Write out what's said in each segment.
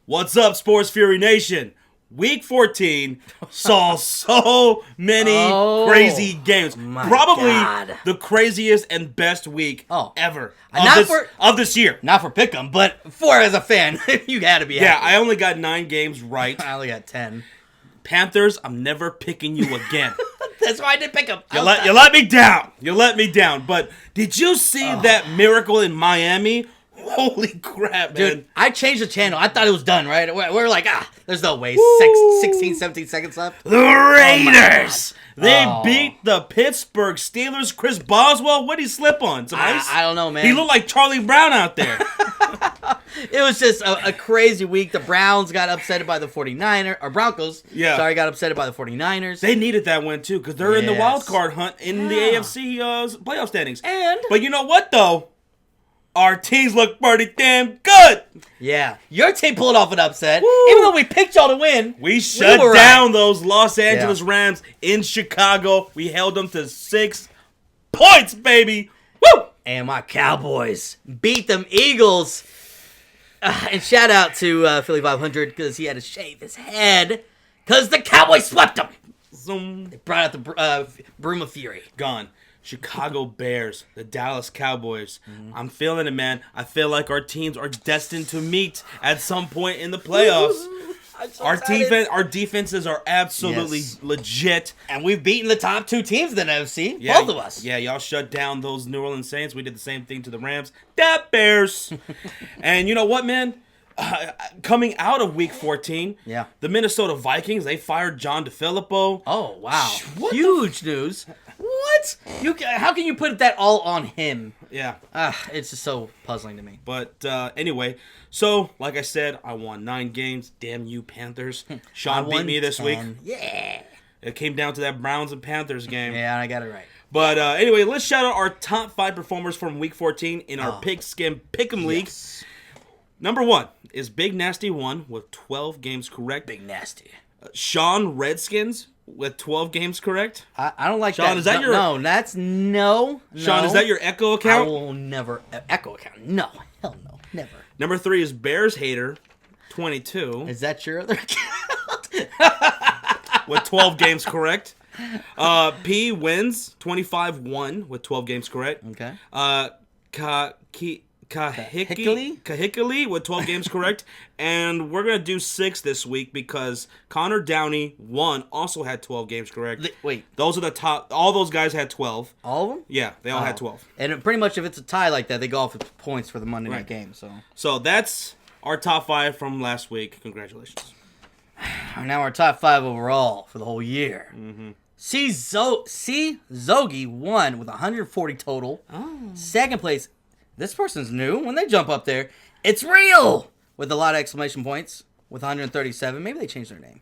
What's up, Sports Fury Nation? Week 14 saw so many crazy games. Probably the craziest and best week ever of this year. Not for Pick'em, but for as a fan, you got to be happy. Yeah, I only got 9 games right. I only got 10. Panthers, I'm never picking you again. That's why I didn't pick them. You let me down. You let me down. But did you see that miracle in Miami? Holy crap, man. Dude, I changed the channel. I thought it was done, right? We're like, there's no way. 16, 17 seconds left. The Raiders! They beat the Pittsburgh Steelers. Chris Boswell, what did he slip on? Some ice? I don't know, man. He looked like Charlie Brown out there. It was just a crazy week. The Browns got upset by the 49ers. Or Broncos. Yeah. Sorry, got upset by the 49ers. They needed that win, too, because they're in the wild card hunt in the AFC playoff standings. But you know what, though? Our teams look pretty damn good. Yeah. Your team pulled off an upset. Woo. Even though we picked y'all to win. We shut down those Los Angeles Rams in Chicago. We held them to 6 points, baby. Woo! And my Cowboys beat them Eagles. And shout out to Philly 500 because he had to shave his head because the Cowboys swept them. Zoom. They brought out the Broom of Fury. Gone. Chicago Bears, the Dallas Cowboys. I'm feeling it, man. I feel like our teams are destined to meet at some point in the playoffs. Our defenses are absolutely legit. And we've beaten the top 2 teams in the NFC. Yeah, both of us. Yeah, y'all shut down those New Orleans Saints. We did the same thing to the Rams. That Bears. And you know what, man? Coming out of Week 14, the Minnesota Vikings, they fired John DeFilippo. Oh, wow. Huge news. What? How can you put that all on him? Yeah. It's just so puzzling to me. But anyway, so like I said, I won 9 games. Damn you, Panthers. Shawn beat me this week. Yeah. It came down to that Browns and Panthers game. Yeah, I got it right. But anyway, let's shout out our top 5 performers from Week 14 in our Pigskin Pick'em League. Number 1 is Big Nasty 1 with 12 games correct. Big Nasty. Shawn Redskins with 12 games correct. I don't like Shawn, that. Is that your... No, that's no. Shawn, is that your Echo account? I will never... Echo account. No. Hell no. Never. Number 3 is Bears Hater 22. Is that your other account? With 12 games correct. P wins 25-1 with 12 games correct. Okay. Kahikali with 12 games correct. And we're going to do 6 this week because Connor Downey, 1, also had 12 games correct. Wait. Those are the top. All those guys had 12. All of them? Yeah, they all had 12. And pretty much if it's a tie like that, they go off with points for the Monday night game. So that's our top 5 from last week. Congratulations. Now our top 5 overall for the whole year. Mm-hmm. C. Zogi won with 140 total. Second place. This person's new. When they jump up there, it's real! With a lot of exclamation points with 137. Maybe they changed their name.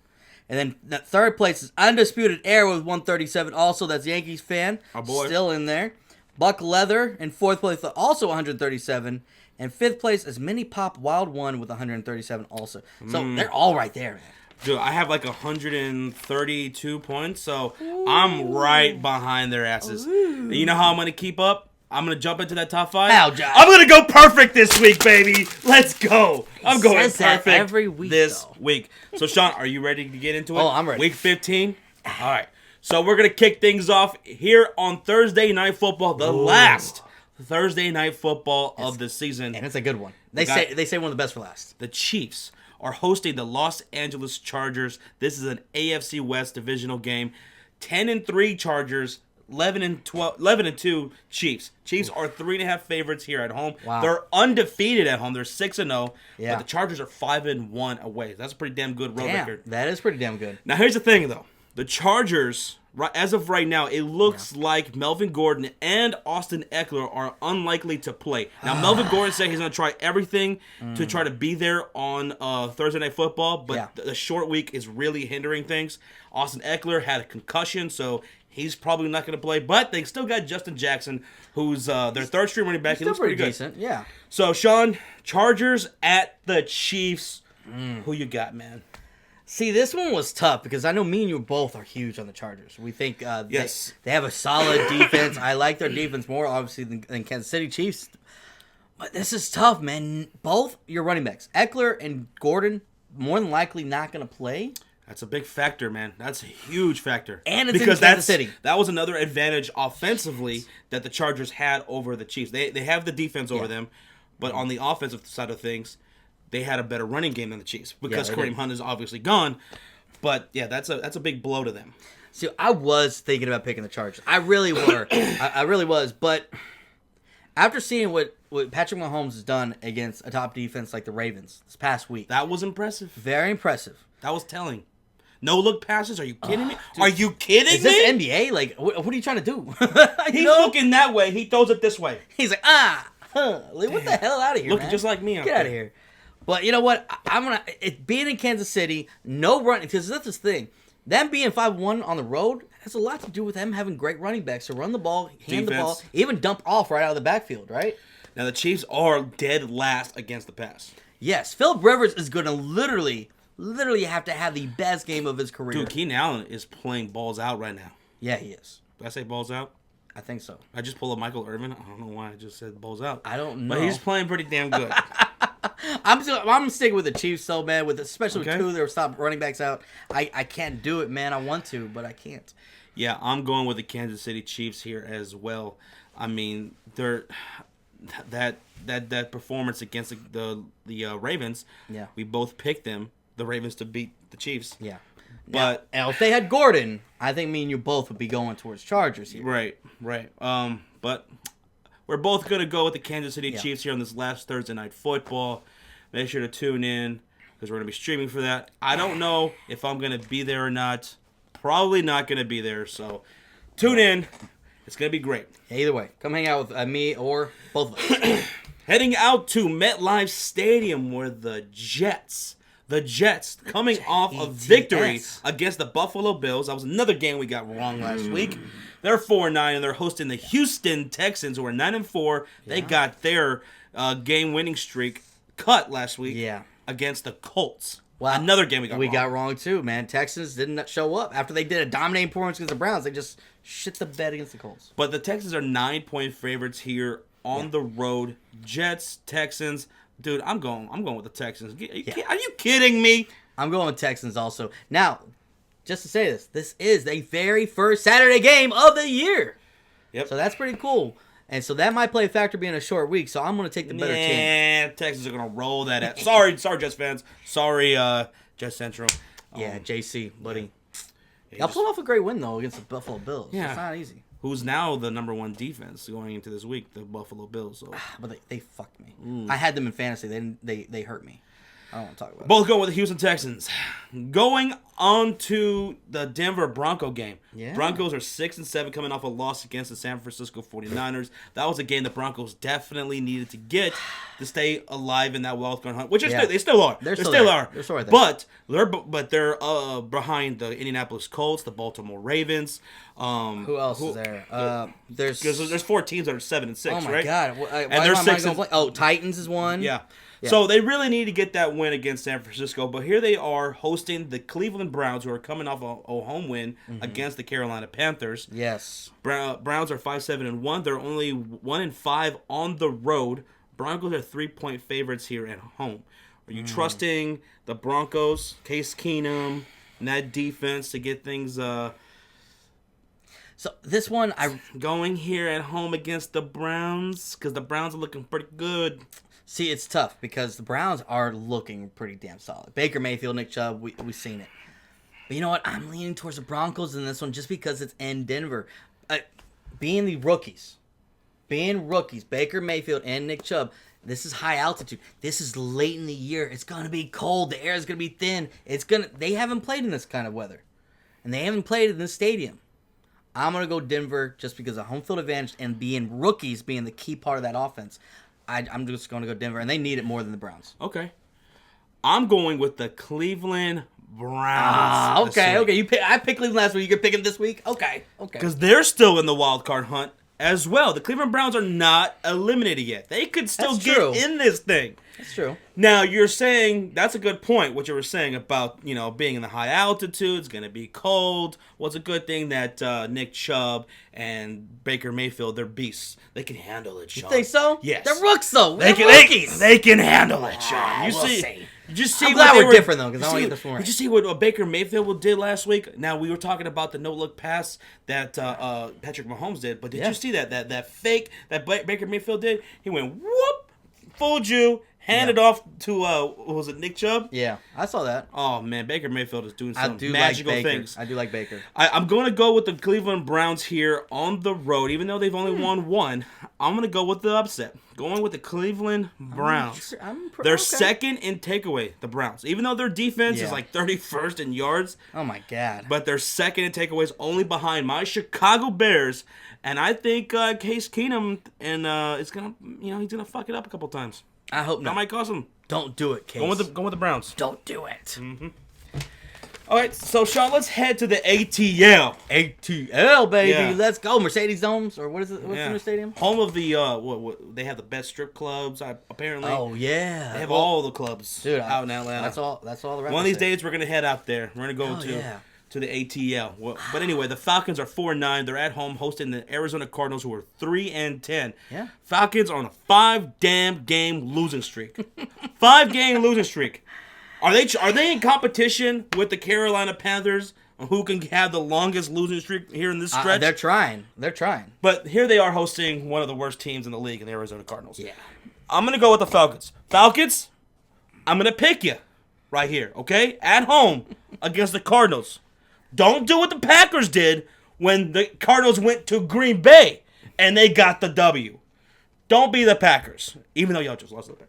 And then the third place is Undisputed Air with 137. Also, that's Yankees fan. Our boy. Still in there. Buck Leather in fourth place, also 137. And fifth place is Mini Pop Wild 1 with 137 also. So they're all right there, man. Dude, I have like 132 points, so I'm right behind their asses. And you know how I'm going to keep up? I'm going to jump into that top 5. I'm going to go perfect this week, baby. Let's go. I'm going perfect every week, this week. So, Shawn, are you ready to get into it? Oh, I'm ready. Week 15? All right. So, we're going to kick things off here on Thursday Night Football, the last Thursday Night Football of the season. And it's a good one. They say one of the best for last. The Chiefs are hosting the Los Angeles Chargers. This is an AFC West divisional game. 10-3 Chargers. 11-2 Chiefs. Chiefs are 3.5 favorites here at home. Wow. They're undefeated at home. They're 6-0. Yeah. But the Chargers are 5-1 away. That's a pretty damn good road record. That is pretty damn good. Now here's the thing, though. The Chargers, as of right now, it looks like Melvin Gordon and Austin Eckler are unlikely to play. Now Melvin Gordon said he's going to try everything to try to be there on Thursday Night Football, but the short week is really hindering things. Austin Eckler had a concussion, so he's probably not going to play, but they still got Justin Jackson, who's their third-string running back. He looks pretty good. Decent, yeah. So, Shawn, Chargers at the Chiefs. Who you got, man? See, this one was tough because I know me and you both are huge on the Chargers. We think they have a solid defense. I like their defense more, obviously, than Kansas City Chiefs. But this is tough, man. Both your running backs, Eckler and Gordon, more than likely not going to play. That's a big factor, man. That's a huge factor. And it's in Kansas City. That was another advantage offensively that the Chargers had over the Chiefs. They have the defense over them, but on the offensive side of things, they had a better running game than the Chiefs because Kareem Hunt is obviously gone. But yeah, that's a big blow to them. See, I was thinking about picking the Chargers. I really were. I really was. But after seeing what Patrick Mahomes has done against a top defense like the Ravens this past week, that was impressive. Very impressive. That was telling. No look passes? Are you kidding me? Dude, are you kidding me? Is this NBA? Like, what are you trying to do? He's looking that way. He throws it this way. He's like, what the hell out of here, looking man? just like me. Get out of here. But you know what? Being in Kansas City, no running, because that's this thing. Them being 5-1 on the road has a lot to do with them having great running backs to run the ball, hand the ball, even dump off right out of the backfield, right? Now the Chiefs are dead last against the pass. Yes, Phillip Rivers is going to literally have to have the best game of his career. Dude, Keenan Allen is playing balls out right now. Yeah, he is. Did I say balls out? I think so. I just pulled up Michael Irvin. I don't know why I just said balls out. I don't know. But he's playing pretty damn good. I'm sticking with the Chiefs, though, man. Especially with two of their top running backs out. I can't do it, man. I want to, but I can't. Yeah, I'm going with the Kansas City Chiefs here as well. I mean, that performance against the Ravens. Yeah, we both picked them, the Ravens, to beat the Chiefs. Yeah. But now, if they had Gordon, I think me and you both would be going towards Chargers here. Right. But we're both going to go with the Kansas City Chiefs here on this last Thursday Night Football. Make sure to tune in because we're going to be streaming for that. I don't know if I'm going to be there or not. Probably not going to be there, so tune in. It's going to be great. Either way, come hang out with me or both of us. Heading out to MetLife Stadium where the Jets coming off a victory against the Buffalo Bills. That was another game we got wrong last week. They're 4-9 and they're hosting the Houston Texans who are 9-4. They got their game-winning streak cut last week against the Colts. Well, another game we got wrong too, man. Texans didn't show up after they did a dominating performance against the Browns. They just shit the bed against the Colts. But the Texans are 9-point favorites here on the road. Jets, Texans. Dude, I'm going with the Texans. Are you kidding me? I'm going with Texans also. Now, just to say this is the very first Saturday game of the year. Yep. So that's pretty cool. And so that might play a factor being a short week, so I'm going to take the better team. Yeah, Texans are going to roll that out. Sorry, Jets fans. Sorry, Jets Central. JC, buddy. Y'all pulled off a great win, though, against the Buffalo Bills. Yeah. It's not easy. Who's now the number one defense going into this week, the Buffalo Bills. So. But they fucked me. I had them in fantasy. They hurt me. I don't want to talk about it. Both going with the Houston Texans. Going on to the Denver Bronco game. Yeah. Broncos are 6-7 coming off a loss against the San Francisco 49ers. That was a game the Broncos definitely needed to get to stay alive in that wild card hunt, which they still are. They still are. They're still right there. But they're behind the Indianapolis Colts, the Baltimore Ravens. Who else is there? There's 4 teams that are 7-6, right? Oh my god! And they're 6. Titans is one. Yeah. So they really need to get that win against San Francisco, but here they are hosting the Cleveland Browns, who are coming off a home win against the Carolina Panthers. Yes. Browns are 5-7-1. They're only 1-5 on the road. Broncos are 3-point favorites here at home. Are you trusting the Broncos, Case Keenum, and that defense to get things So this one, going here at home against the Browns? Because the Browns are looking pretty good. See, it's tough because the Browns are looking pretty damn solid. Baker Mayfield, Nick Chubb, we've seen it. But you know what? I'm leaning towards the Broncos in this one just because it's in Denver. Being rookies, Baker Mayfield and Nick Chubb, this is high altitude. This is late in the year. It's going to be cold. The air is going to be thin. They haven't played in this kind of weather. And they haven't played in this stadium. I'm going to go Denver just because of home field advantage and being rookies being the key part of that offense. I'm just going to go Denver, and they need it more than the Browns. Okay. I'm going with the Cleveland Browns. Okay. I picked Cleveland last week. You can pick them this week? Okay. Because they're still in the wild card hunt as well. The Cleveland Browns are not eliminated yet. They could still get in this thing. That's true. Now, you're saying, that's a good point, what you were saying about, being in the high altitude, it's going to be cold. Well, it's a good thing that Nick Chubb and Baker Mayfield, they're beasts. They can handle it, Shawn. You think so? Yes. They're rooks, though. They can handle it, Shawn. We'll see. You just see I'm glad what we're different, though, because I don't get this one right. Did you see what Baker Mayfield did last week? Now, we were talking about the no-look pass that Patrick Mahomes did, but did you see that fake that Baker Mayfield did? He went, whoop, fooled you, handed off to, was it Nick Chubb? Yeah, I saw that. Oh, man, Baker Mayfield is doing some magical things. I do like Baker. I'm going to go with the Cleveland Browns here on the road. Even though they've only won one, I'm going to go with the upset. Going with the Cleveland Browns. They're second in takeaway, the Browns. Even though their defense is like 31st in yards. Oh, my God. But they're second in takeaways, only behind my Chicago Bears. And I think Case Keenum is going to, he's going to fuck it up a couple times. I hope not. That might cost him. Don't do it, Case. Go with the Browns. Don't do it. Mm-hmm. All right, so Shawn, let's head to the ATL. ATL, baby. Yeah. Let's go. Mercedes Domes, or what is it? What's the new stadium? Home of the, they have the best strip clubs, apparently. Oh, yeah. They have all the clubs out in Atlanta. That's all the rappers One of these say. days, we're going to head out there. We're going to go to the ATL. Well, but anyway, the Falcons are 4-9. They're at home hosting the Arizona Cardinals, who are 3-10. Yeah. Falcons are on a 5-game losing streak. 5-game losing streak. Are they in competition with the Carolina Panthers, who can have the longest losing streak here in this stretch? They're trying. But here they are hosting one of the worst teams in the league, in the Arizona Cardinals. Yeah. I'm going to go with the Falcons. Falcons, I'm going to pick you right here, okay? At home against the Cardinals. Don't do what the Packers did when the Cardinals went to Green Bay and they got the W. Don't be the Packers, even though y'all just lost to the Packers.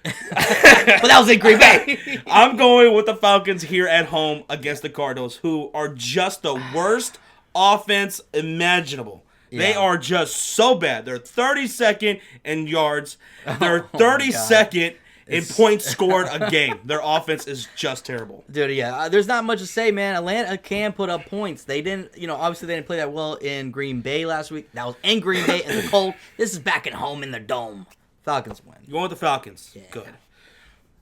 But that was in Green Bay. I'm going with the Falcons here at home against the Cardinals, who are just the worst offense imaginable. Yeah. They are just so bad. They're 32nd in yards. They're 32nd in points scored a game. Their offense is just terrible. Dude, yeah. There's not much to say, man. Atlanta can put up points. They didn't, obviously they didn't play that well in Green Bay last week. That was in Green Bay and the cold. This is back at home in the dome. Falcons win. You going with the Falcons? Yeah. Good.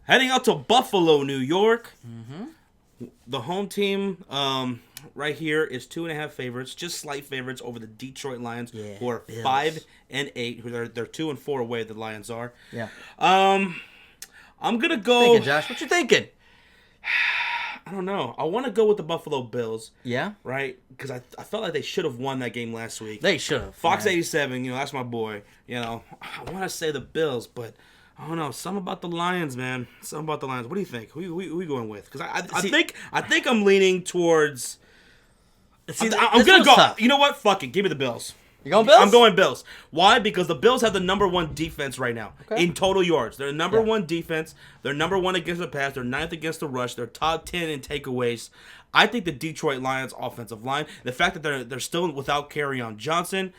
Heading out to Buffalo, New York. Mm-hmm. The home team right here is 2.5 favorites, just slight favorites over the Detroit Lions, who are Bills. 5-8. Who they're 2-4 away. The Lions are. Yeah. I'm gonna go. What you thinking, Josh? What you thinking? I don't know. I want to go with the Buffalo Bills. Yeah. Right? Because I felt like they should have won that game last week. They should have. Fox 87, that's my boy. I want to say the Bills, but I don't know. Something about the Lions, man. Something about the Lions. What do you think? Who we going with? Because I think I'm leaning towards. I'm gonna go. Tough. You know what? Fuck it. Give me the Bills. You going Bills? I'm going Bills. Why? Because the Bills have the number one defense right now in total yards. They're number one defense. They're number one against the pass. They're ninth against the rush. They're top 10 in takeaways. I think the Detroit Lions offensive line, the fact that they're still without Kerryon Johnson,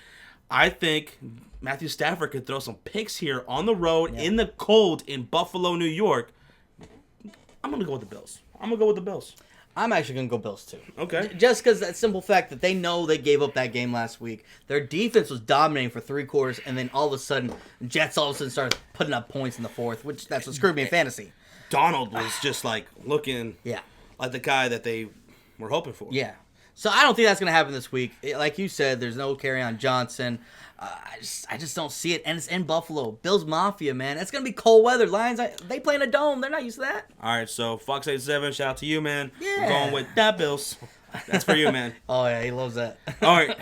I think Matthew Stafford could throw some picks here on the road in the cold in Buffalo, New York. I'm gonna go with the Bills. I'm actually going to go Bills, too. Okay. Just because that simple fact that they know they gave up that game last week. Their defense was dominating for 3 quarters, and then all of a sudden, Jets all of a sudden started putting up points in the fourth, which that's what screwed me in fantasy. Donald was just looking like the guy that they were hoping for. Yeah. So I don't think that's going to happen this week. Like you said, there's no Kerryon Johnson. I just don't see it. And it's in Buffalo. Bills Mafia, man. It's going to be cold weather. Lions, they play in a dome. They're not used to that. All right, so Fox 87, shout out to you, man. Yeah. We're going with that Bills. That's for you, man. Oh, yeah, he loves that. All right.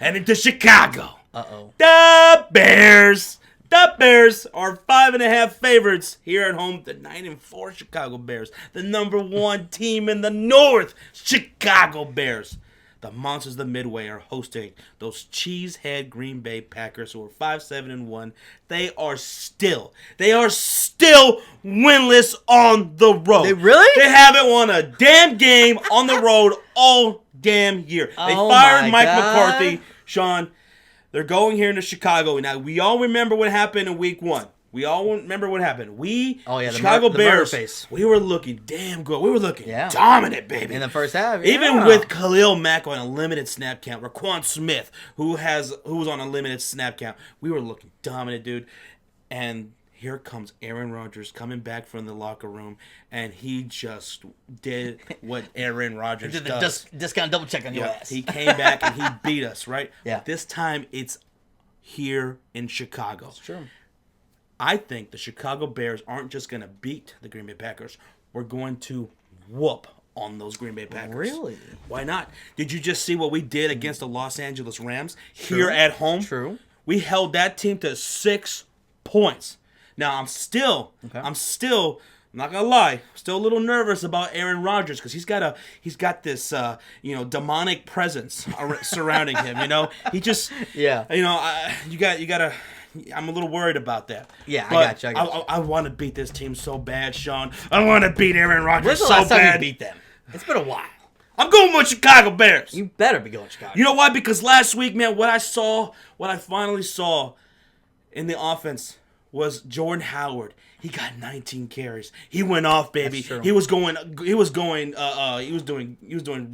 Heading to Chicago. Uh-oh. The Bears. The Bears are 5.5 favorites here at home. The 9-4 Chicago Bears. The number one team in the North, Chicago Bears. The Monsters of the Midway are hosting those cheesehead Green Bay Packers, who are 5-7-1. They are still winless on the road. They really? They haven't won a damn game on the road all damn year. They fired Mike McCarthy. Shawn, they're going here into Chicago. Now, we all remember what happened in week 1. We all remember what happened. Chicago Bears, we were looking damn good. We were looking dominant, baby. In the first half, Even with Khalil Mack on a limited snap count, Raquan Smith, who was on a limited snap count, we were looking dominant, dude. And here comes Aaron Rodgers coming back from the locker room, and he just did what Aaron Rodgers Did does. the discount double check on your ass. He came back and he beat us, right? Yeah. This time it's here in Chicago. It's true. I think the Chicago Bears aren't just going to beat the Green Bay Packers. We're going to whoop on those Green Bay Packers. Really? Why not? Did you just see what we did against the Los Angeles Rams here at home? True. We held that team to 6 points. Now, I'm not gonna lie, still a little nervous about Aaron Rodgers because he's got this demonic presence surrounding him. He just Yeah. you gotta. I'm a little worried about that. Yeah, But I got you. I want to beat this team so bad, Shawn. I want to beat Aaron Rodgers When's the so last time bad. you beat them? It's been a while. I'm going with Chicago Bears. You better be going Chicago. You know why? Because last week, man, what I finally saw in the offense was Jordan Howard. He got 19 carries. He went off, baby. That's true. He was doing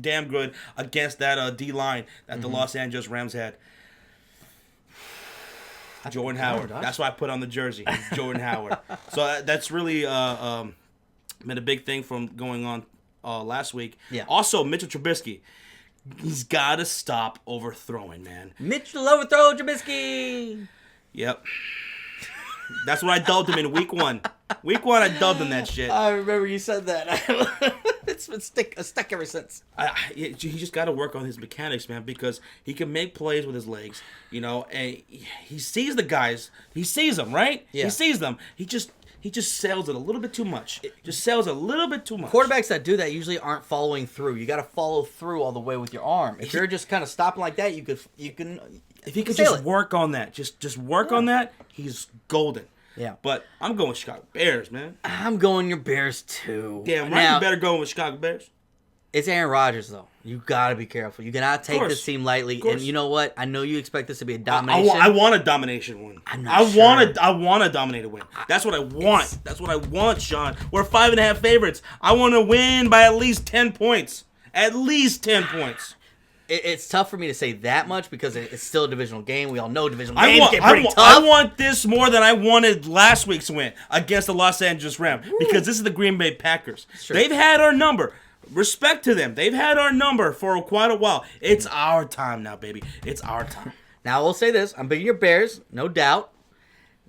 damn good against that D line that the Los Angeles Rams had. Jordan Howard. That's why I put on the jersey. Jordan Howard. So that's really been a big thing from going on last week. Yeah. Also, Mitchell Trubisky. He's got to stop overthrowing, man. Mitchell overthrow Trubisky. Yep. That's what I dubbed him in week 1. Week 1, I dubbed him that shit. I remember you said that. It's been stuck ever since. He just got to work on his mechanics, man, because he can make plays with his legs, and he sees the guys. He sees them, right? Yeah. He sees them. He just sails it a little bit too much. Quarterbacks that do that usually aren't following through. You got to follow through all the way with your arm. If you're just kind of stopping like that, you can. If he could just work on that, just work on that, he's golden. Yeah. But I'm going with Chicago Bears, man. I'm going your Bears too. Damn right, Now, you better go with Chicago Bears. It's Aaron Rodgers though. You got to be careful. You cannot take this team lightly. And you know what? I know you expect this to be a domination. I want a domination win. I'm not sure. I want a dominated win. That's what I want. That's what I want, Shawn. We're 5.5 favorites. I want to win by at least 10 points. At least 10 points. It's tough for me to say that much because it's still a divisional game. We all know divisional games get pretty tough. I want this more than I wanted last week's win against the Los Angeles Rams because this is the Green Bay Packers. Sure. They've had our number. Respect to them. They've had our number for quite a while. It's our time now, baby. It's our time. Now, I will say this. I'm beating your Bears, no doubt.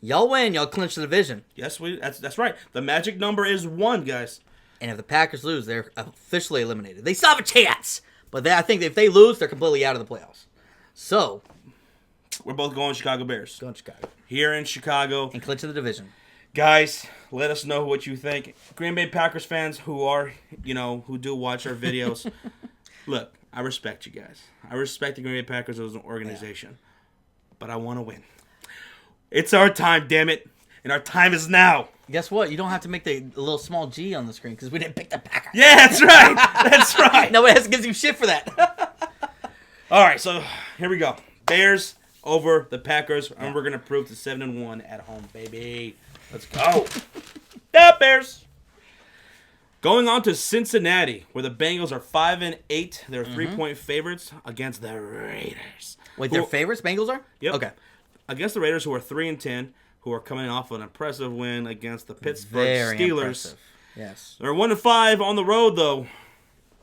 Y'all win. Y'all clinch the division. Yes, that's right. The magic number is 1, guys. And if the Packers lose, they're officially eliminated. They still have a chance. But I think if they lose, they're completely out of the playoffs. So, we're both going Chicago Bears. Going Chicago. Here in Chicago. And clinch the division. Guys, let us know what you think. Green Bay Packers fans who do watch our videos. Look, I respect you guys. I respect the Green Bay Packers as an organization. Yeah. But I want to win. It's our time, damn it. And our time is now. Guess what? You don't have to make the little small G on the screen because we didn't pick the Packers. Yeah, that's right. That's right. Nobody has to give you shit for that. All right, so here we go. Bears over the Packers, and we're going to prove to 7-1 at home, baby. Let's go. The Bears. Going on to Cincinnati, where the Bengals are 5-8. They're 3-point favorites against the Raiders. Wait, they're favorites? Bengals are? Yep. Okay. Against the Raiders, who are 3-10. Who are coming off an impressive win against the Pittsburgh Very Steelers. Impressive. Yes. They're 1-5 on the road, though.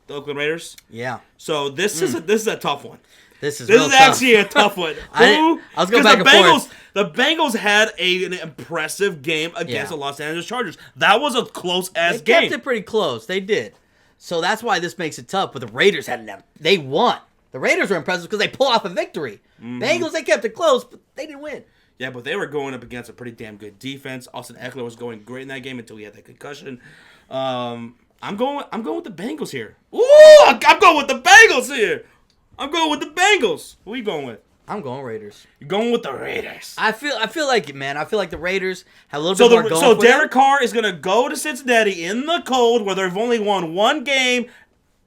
The Oakland Raiders. Yeah. So this is a tough one. This is actually a tough one. I was going back and forth. The Bengals had an impressive game against the Los Angeles Chargers. That was a close-ass game. They kept it pretty close. They did. So that's why this makes it tough. But the Raiders they won. The Raiders were impressive because they pulled off a victory. Bengals, they kept it close, but they didn't win. Yeah, but they were going up against a pretty damn good defense. Austin Eckler was going great in that game until he had that concussion. I'm going with the Bengals here. Ooh, I'm going with the Bengals here. I'm going with the Bengals. Who are you going with? I'm going Raiders. You're going with the Raiders. I feel like it, man. I feel like the Raiders have a little bit more going so for Derek them. Carr is going to go to Cincinnati in the cold where they've only won one game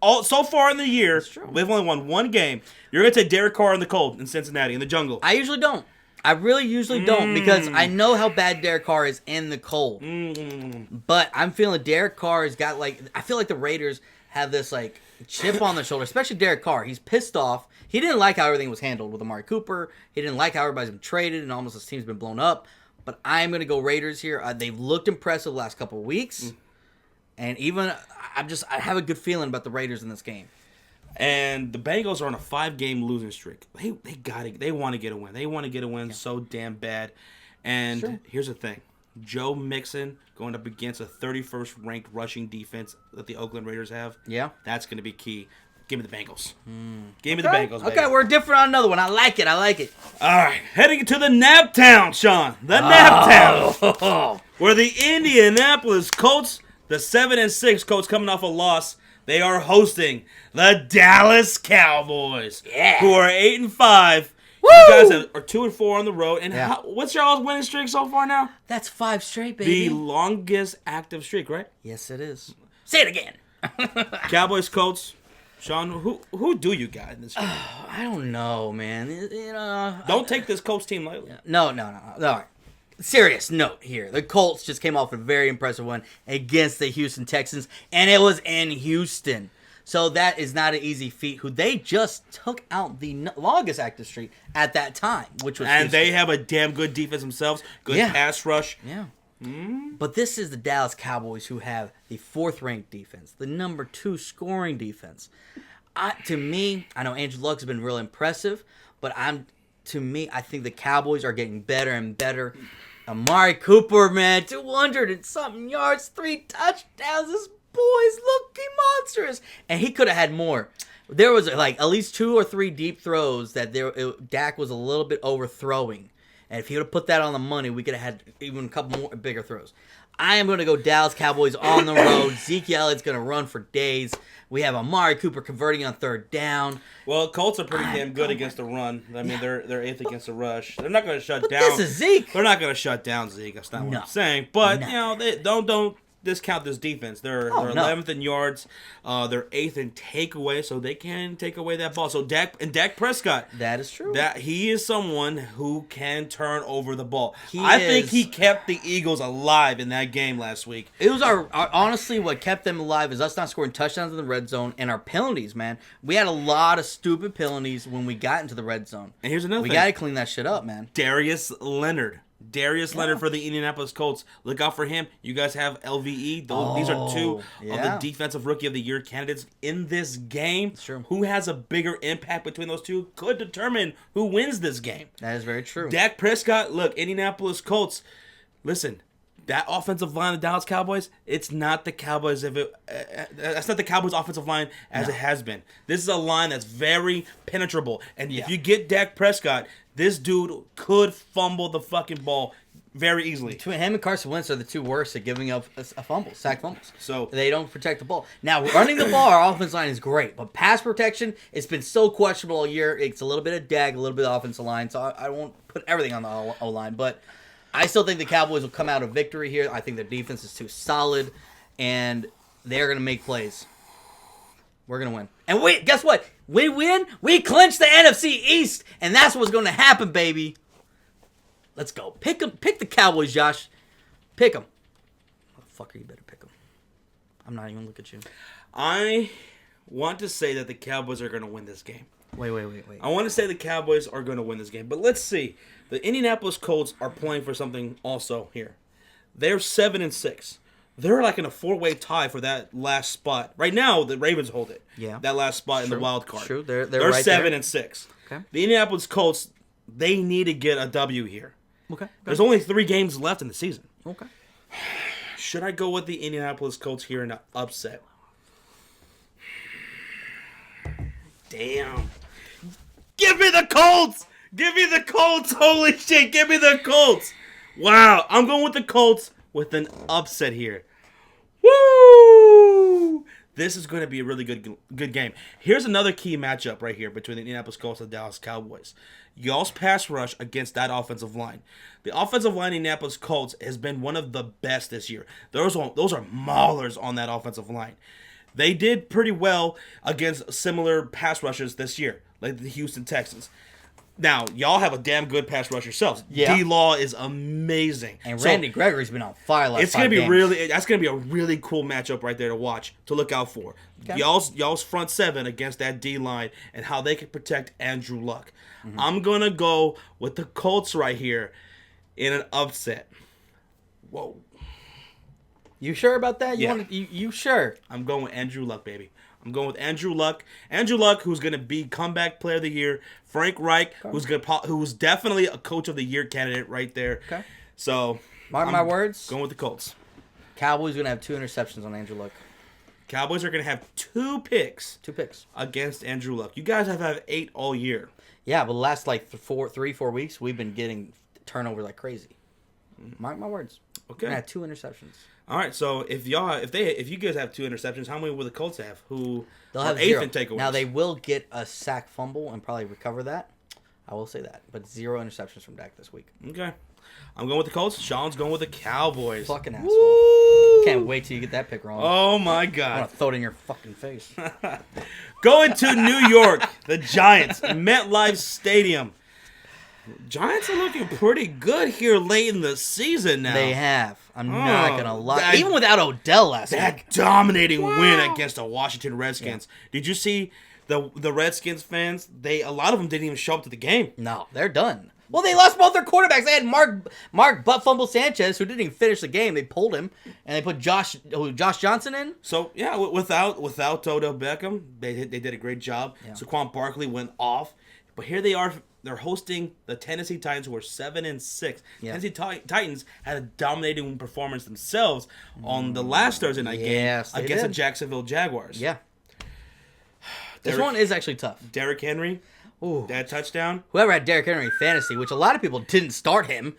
so far in the year. That's true. They've only won one game. You're going to take Derek Carr in the cold in Cincinnati, in the jungle. I usually don't. I really usually don't because I know how bad Derek Carr is in the cold. But I'm feeling Derek Carr has got I feel like the Raiders have this chip on their shoulder, especially Derek Carr. He's pissed off. He didn't like how everything was handled with Amari Cooper. He didn't like how everybody's been traded and almost his team's been blown up. but I'm going to go Raiders here. They've looked impressive the last couple of weeks. And even, I have a good feeling about the Raiders in this game. And the Bengals are on a 5-game losing streak. They want to get a win. They want to get a win so damn bad. And here's the thing. Joe Mixon going up against a 31st ranked rushing defense that the Oakland Raiders have. Yeah. That's going to be key. Give me the Bengals. Give me the Bengals, baby. Okay, we're different on another one. I like it. All right. Heading to the Nap Town, Shawn. The Nap Town. Where the Indianapolis Colts, the 7-6 Colts coming off a loss, they are hosting the Dallas Cowboys, who are 8-5. Woo! You guys are 2-4 on the road. And what's y'all's winning streak so far now? That's 5 straight, baby. The longest active streak, right? Yes, it is. Say it again. Cowboys, Colts. Shawn, who do you got in this game? I don't know, man. Don't take this Colts team lightly. No. All right. Serious note here. The Colts just came off a very impressive one against the Houston Texans, and it was in Houston. So that is not an easy feat, who they just took out the longest active streak at that time, which was And Houston. They have a damn good defense themselves, good pass rush. Yeah. But this is the Dallas Cowboys, who have the 4th-ranked defense, the number 2 scoring defense. To me, I know Andrew Luck has been real impressive, but I think the Cowboys are getting better and better. Amari Cooper, man, 200 and something yards, 3 touchdowns. This boy's looking monstrous, and he could have had more. There was like at least 2 or 3 deep throws that Dak was a little bit overthrowing. And if he would have put that on the money, we could have had even a couple more bigger throws. I am going to go Dallas Cowboys on the road. Zeke Elliott's going to run for days. We have Amari Cooper converting on 3rd down. Well, Colts are pretty damn good against the run. I mean, they're 8th against the rush. They're not going to shut down. This is Zeke. They're not going to shut down Zeke. That's not what I'm saying. But they don't discount this defense. They're 11th in yards. They're 8th in takeaway, so they can take away that ball. So Dak Prescott. That is true. That he is someone who can turn over the ball. I think he kept the Eagles alive in that game last week. It was our honestly what kept them alive is us not scoring touchdowns in the red zone and our penalties, man. We had a lot of stupid penalties when we got into the red zone. And here's another thing. We got to clean that shit up, man. Darius Leonard for the Indianapolis Colts. Look out for him. You guys have LVE. These are 2 of the Defensive Rookie of the Year candidates in this game. Sure. Who has a bigger impact between those two could determine who wins this game. That is very true. Dak Prescott, look, Indianapolis Colts. Listen, that offensive line of the Dallas Cowboys, it's not the Cowboys. That's not the Cowboys' offensive line as it has been. This is a line that's very penetrable. And if you get Dak Prescott, this dude could fumble the fucking ball very easily. Between him and Carson Wentz are the 2 worst at giving up sack fumbles. So they don't protect the ball. Now, running the ball, our offensive line is great. But pass protection, it's been so questionable all year. It's a little bit of Dak, a little bit of offensive line. So I won't put everything on the O-line. But I still think the Cowboys will come out of victory here. I think their defense is too solid, and they're going to make plays. We're going to win. And guess what? We win, we clinch the NFC East, and that's what's going to happen, baby. Let's go. Pick them. Pick the Cowboys, Josh. Pick them. Motherfucker, you better pick them. I'm not even looking at you. I want to say that the Cowboys are going to win this game. Wait. I want to say the Cowboys are going to win this game, but let's see. The Indianapolis Colts are playing for something also here. They're 7-6. They're like in a 4-way tie for that last spot. Right now, the Ravens hold it. Yeah. That last spot in the wild card. True. They're right 7 there. and 6. Okay. The Indianapolis Colts, they need to get a W here. Okay. There's only 3 games left in the season. Okay. Should I go with the Indianapolis Colts here in an upset? Damn. Give me the Colts! Give me the Colts! Holy shit, give me the Colts! Wow, I'm going with the Colts with an upset here. Woo! This is going to be a really good game. Here's another key matchup right here between the Indianapolis Colts and the Dallas Cowboys. Y'all's pass rush against that offensive line. The offensive line in Indianapolis Colts has been one of the best this year. Those are maulers on that offensive line. They did pretty well against similar pass rushers this year, like the Houston Texans. Now, y'all have a damn good pass rush yourselves. Yeah. D-Law is amazing. And Randy Gregory's been on fire last 5 games. That's gonna be a really cool matchup right there to watch, to look out for. Okay. Y'all's front 7 against that D-line and how they can protect Andrew Luck. Mm-hmm. I'm gonna go with the Colts right here. in an upset. Whoa. You sure about that? Yeah. You sure? I'm going with Andrew Luck, baby. I'm going with Andrew Luck. Andrew Luck, who's going to be comeback player of the year. Frank Reich, who's definitely a coach of the year candidate right there. Okay. So, Mark my words. Going with the Colts. Cowboys going to have 2 interceptions on Andrew Luck. Cowboys are going to have 2 picks. 2 picks. Against Andrew Luck. You guys have had 8 all year. Yeah, but the last like 4 weeks, we've been getting turnovers like crazy. Mark my words. Okay. We're going to have 2 interceptions. All right, so if you guys have 2 interceptions, how many will the Colts have? Who They'll are have 8th 0. in takeaways? Now they will get a sack fumble and probably recover that. I will say that, but 0 interceptions from Dak this week. Okay, I'm going with the Colts. Sean's going with the Cowboys. Fucking asshole! Woo! Can't wait till you get that pick wrong. Oh my I'm God! gonna throw it in your fucking face. Going to New York, the Giants, MetLife Stadium. Giants are looking pretty good here late in the season now. They have. I'm not gonna lie. that- Even without Odell last That week. dominating win against the Washington Redskins. Yeah. Did you see the Redskins fans? A lot of them didn't even show up to the game. No, they're done. Well, they lost both their quarterbacks. They had Mark Butt Fumble Sanchez, who didn't even finish the game. They pulled him, and they put Josh Johnson in. So yeah, without Odell Beckham, they did a great job. Yeah. Saquon Barkley went off, but here they are. They're hosting the Tennessee Titans, who are 7-6. Yeah. Tennessee Titans had a dominating performance themselves on the last Thursday night game against the Jacksonville Jaguars. Yeah. This one is actually tough. Derrick Henry, that touchdown. Whoever had Derrick Henry in fantasy, which a lot of people didn't start him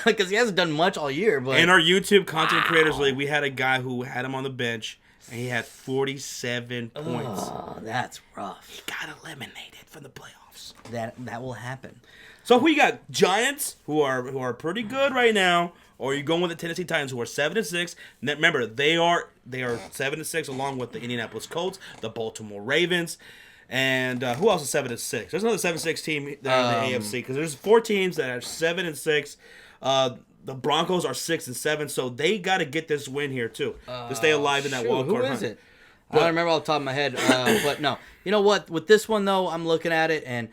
because he hasn't done much all year. But in our YouTube Content Creators League, we had a guy who had him on the bench, and he had 47 points. Oh, that's rough. He got eliminated from the playoffs. That will happen. So who you got? Giants, who are pretty good right now, or are you going with the Tennessee Titans, who are 7-6? Remember, they are 7-6, along with the Indianapolis Colts, the Baltimore Ravens, and who else is 7-6? There's another 7-6 team there in the AFC, because there's 4 teams that are 7-6. The Broncos are 6-7, so they got to get this win here too to stay alive in that wild card hunt. Who is it? I don't remember off the top of my head, but no. You know what? With this one though, I'm looking at it and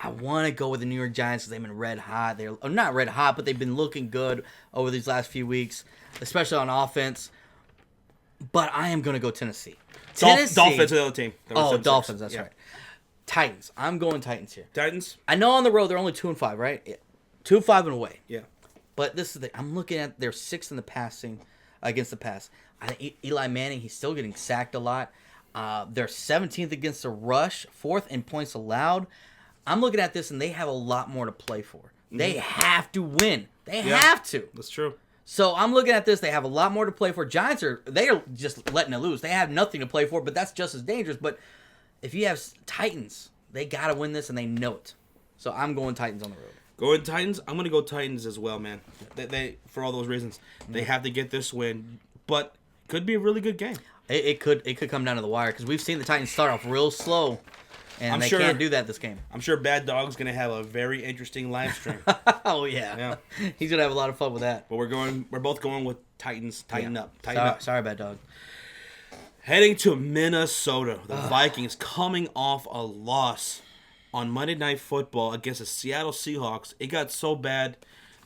I want to go with the New York Giants because they've been red hot. They're not red hot, but they've been looking good over these last few weeks, especially on offense. But I am going to go Tennessee. Dolphins are the other team. Dolphins. That's right. Titans. I'm going Titans here. Titans. I know on the road they're only 2-5, right? Yeah. 2-5 and away. Yeah. But this is I'm looking at they're 6th in the passing against the pass. I think Eli Manning, he's still getting sacked a lot. They're 17th against the rush, 4th in points allowed. I'm looking at this, and they have a lot more to play for. They have to win. They have to. That's true. So I'm looking at this. They have a lot more to play for. Giants are just letting it loose. They have nothing to play for, but that's just as dangerous. But if you have Titans, they got to win this, and they know it. So I'm going Titans on the road. Going Titans. I'm going to go Titans as well, man. They for all those reasons, they have to get this win, but could be a really good game. It could come down to the wire because we've seen the Titans start off real slow, and they can't do that this game. I'm sure Bad Dog's going to have a very interesting live stream. Oh yeah, he's gonna have a lot of fun with that. But we're both going with Titans. Tighten up. Sorry, Bad Dog. Heading to Minnesota, the Vikings coming off a loss on Monday Night Football against the Seattle Seahawks. It got so bad.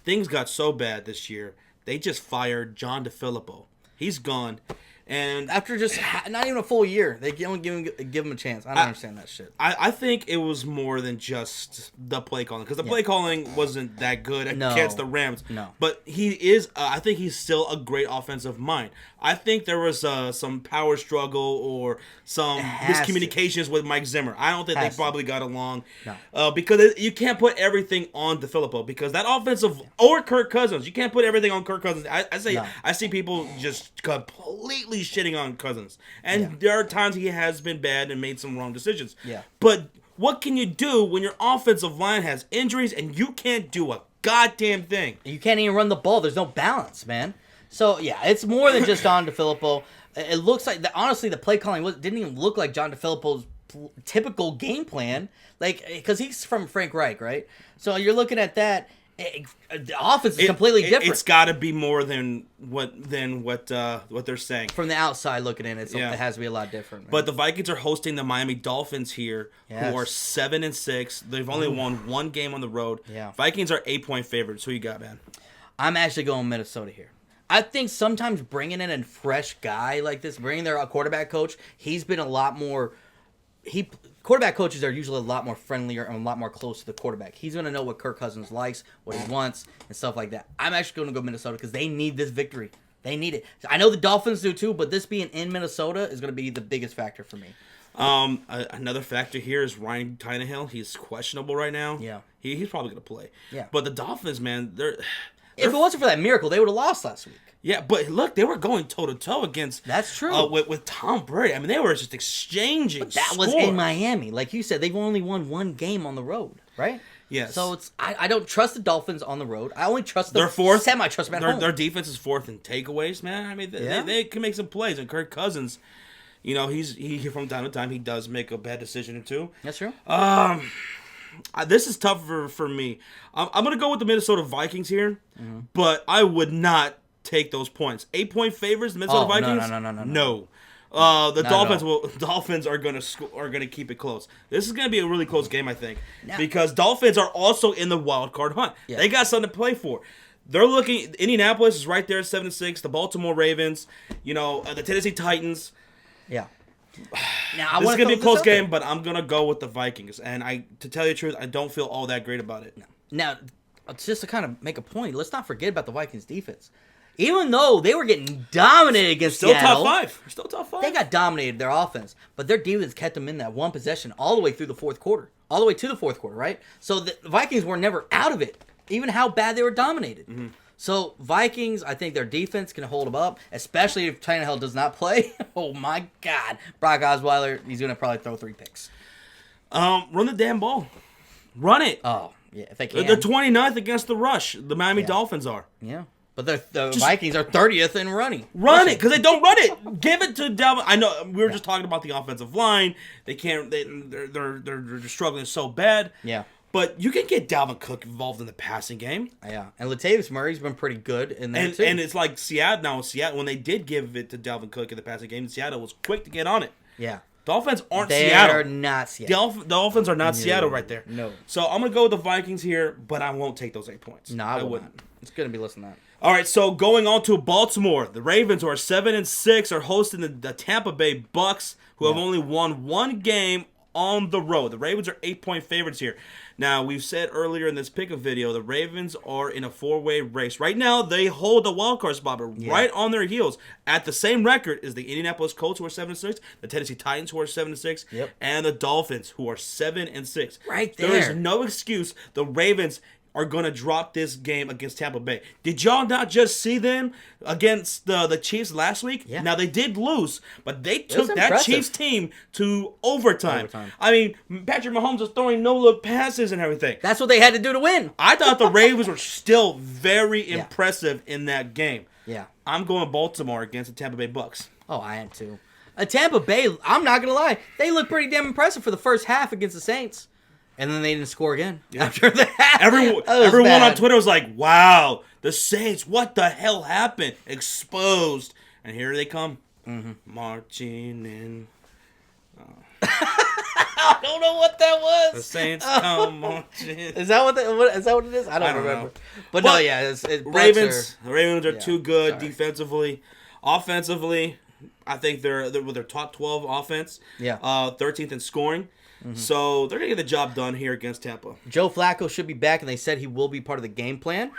Things got so bad this year. They just fired John DeFilippo. He's gone. And after just not even a full year, they don't give him a chance. I don't understand that shit. I think it was more than just the play calling, because the play calling wasn't that good against the Rams. No. But he is, I think he's still a great offensive mind. I think there was some power struggle or some miscommunications with Mike Zimmer. I don't think they probably got along. No. Because you can't put everything on DeFilippo, because that offensive, or Kirk Cousins, you can't put everything on Kirk Cousins. I see people just completely shitting on Cousins. And there are times he has been bad and made some wrong decisions. Yeah. But what can you do when your offensive line has injuries and you can't do a goddamn thing? You can't even run the ball. There's no balance, man. So, yeah, it's more than just John DeFilippo. It looks like, honestly, the play calling didn't even look like John DeFilippo's typical game plan. Like, because he's from Frank Reich, right? So you're looking at that, The offense is completely different. It's got to be more than what they're saying. From the outside looking in, it has to be a lot different. Man. But the Vikings are hosting the Miami Dolphins here, who are 7-6. They've only won one game on the road. Yeah. Vikings are 8-point favorites. Who you got, man? I'm actually going Minnesota here. I think sometimes bringing in a fresh guy like this, bringing their quarterback coach, he's been a lot more. Quarterback coaches are usually a lot more friendlier and a lot more close to the quarterback. He's going to know what Kirk Cousins likes, what he wants, and stuff like that. I'm actually going to go Minnesota because they need this victory. They need it. I know the Dolphins do too, but this being in Minnesota is going to be the biggest factor for me. Another factor here is Ryan Tannehill. He's questionable right now. Yeah. He's probably going to play. Yeah. But the Dolphins, man, if it wasn't for that miracle, they would have lost last week. Yeah, but look, they were going toe-to-toe against... That's true. With Tom Brady. I mean, they were just exchanging But that was in Miami. Like you said, they've only won one game on the road, right? Yes. So I don't trust the Dolphins on the road. I only trust them semi-trust them at home. Their defense is fourth in takeaways, man. I mean, they can make some plays. And Kirk Cousins, he from time to time, he does make a bad decision or two. That's true. This is tough for me. I'm going to go with the Minnesota Vikings here, but I would not take those points. 8-point favorites, the Minnesota Vikings? No. The Dolphins are gonna keep it close. This is gonna be a really close game, I think, because Dolphins are also in the wild card hunt. Yeah. They got something to play for. They're looking. Indianapolis is right there at 7-6. The Baltimore Ravens, the Tennessee Titans. Yeah. Now, this is gonna be a close game, but I'm gonna go with the Vikings. And to tell you the truth, I don't feel all that great about it. Now, just to kind of make a point, let's not forget about the Vikings defense. Even though they were getting dominated against Seattle, still top five. They got dominated their offense, but their defense kept them in that one possession all the way through the fourth quarter, all the way to the fourth quarter, right? So the Vikings were never out of it, even how bad they were dominated. Mm-hmm. So Vikings, I think their defense can hold them up, especially if Tannehill does not play. Oh my God, Brock Osweiler, he's gonna probably throw 3 picks. Run the damn ball, run it. Oh yeah, if they can. They're 29th against the rush. The Miami Dolphins are. Yeah. But the Vikings are 30th in running. Run it, because they don't run it. Give it to Dalvin. I know we were just talking about the offensive line. They can't. They're struggling so bad. Yeah. But you can get Dalvin Cook involved in the passing game. Yeah. And Latavius Murray's been pretty good in there too. And it's like Seattle now. Seattle, when they did give it to Dalvin Cook in the passing game, Seattle was quick to get on it. Yeah. Dolphins aren't Seattle. They're not Seattle. The Dolphins are not Seattle right there. No. So I'm gonna go with the Vikings here, but I won't take those 8 points. No, I wouldn't. It's gonna be less than that. All right, so going on to Baltimore, the Ravens, who are 7-6, are hosting the Tampa Bay Bucks, who have only won one game on the road. The Ravens are 8-point favorites here. Now, we've said earlier in this pickup video, the Ravens are in a 4-way race. Right now, they hold the wild card spot, but right on their heels, at the same record, is the Indianapolis Colts, who are 7-6, the Tennessee Titans, who are 7-6, and the Dolphins, who are 7-6. Right there. There is no excuse the Ravens are going to drop this game against Tampa Bay. Did y'all not just see them against the Chiefs last week? Yeah. Now, they did lose, but they took that Chiefs team to overtime. I mean, Patrick Mahomes was throwing no-look passes and everything. That's what they had to do to win. I thought the Ravens were still very impressive in that game. Yeah. I'm going Baltimore against the Tampa Bay Bucks. Oh, I am too. Tampa Bay, I'm not going to lie, they looked pretty damn impressive for the first half against the Saints. And then they didn't score again after that. Everyone on Twitter was like, wow, the Saints, what the hell happened? Exposed. And here they come. Mm-hmm. Marching in. I don't know what that was. The Saints come marching. Is that what it is? I don't remember. Know. But no, yeah. The Ravens are too good defensively. Offensively, I think they're with their top 12 offense. Yeah. 13th in scoring. Mm-hmm. So they're going to get the job done here against Tampa. Joe Flacco should be back, and they said he will be part of the game plan.